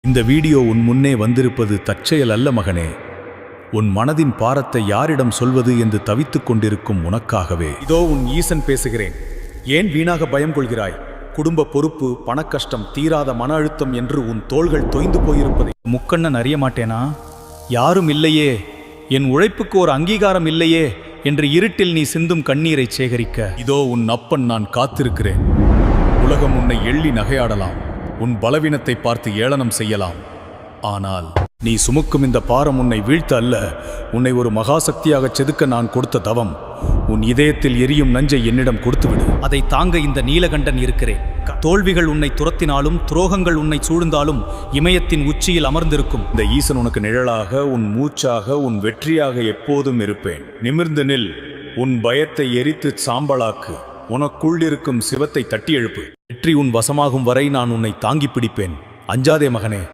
இந்த வீடியோ உன் முன்னே வந்திருப்பது தற்செயல் அல்ல மகனே. உன் மனதின் பாரத்தை யாரிடம் சொல்வது என்று தவித்துக் கொண்டிருக்கும் உனக்காகவே. இதோ உன் ஈசன் பேசுகிறேன். ஏன் வீணாக பயம் கொள்கிறாய்? குடும்ப பொறுப்பு, பணக்கஷ்டம், தீராத மன அழுத்தம் என்று உன் தோள்கள் தொய்ந்து போயிருப்பதை முக்கண்ணன் அறிய மாட்டேனா? யாரும் இல்லையே, என் உழைப்புக்கு ஒரு அங்கீகாரம் இல்லையே என்று இருட்டில் நீ சிந்தும் கண்ணீரை சேகரிக்க இதோ உன் அப்பன் நான் காத்திருக்கிறேன். உலகம் உன்னை எள்ளி நகையாடலாம், உன் பலவீனத்தை பார்த்து ஏளனம் செய்யலாம். ஆனால் நீ சுமக்கும் இந்த பாரம் உன்னை வீழ்த்த அல்ல, உன்னை ஒரு மகாசக்தியாக செதுக்க நான் கொடுத்த தவம். உன் இதயத்தில் எரியும் நஞ்சை என்னிடம் கொடுத்துவிடு. அதை தாங்க இந்த நீலகண்டன் இருக்கிறேன். தோல்விகள் உன்னை துரத்தினாலும், துரோகங்கள் உன்னை சூழ்ந்தாலும் இமயத்தின் உச்சியில் அமர்ந்திருக்கும் இந்த ஈசன் உனக்கு நிழலாக, உன் மூச்சாக, உன் வெற்றியாக எப்போதும் இருப்பேன். நிமிர்ந்து நில். உன் பயத்தை எரித்து சாம்பலாக்கு. உனக்குள்ளிருக்கும் சிவத்தை தட்டி எழுப்பு. வெற்றி உன் வசமாகும் வரை நான் உன்னை தாங்கி பிடிப்பேன். அஞ்சாதே மகனே.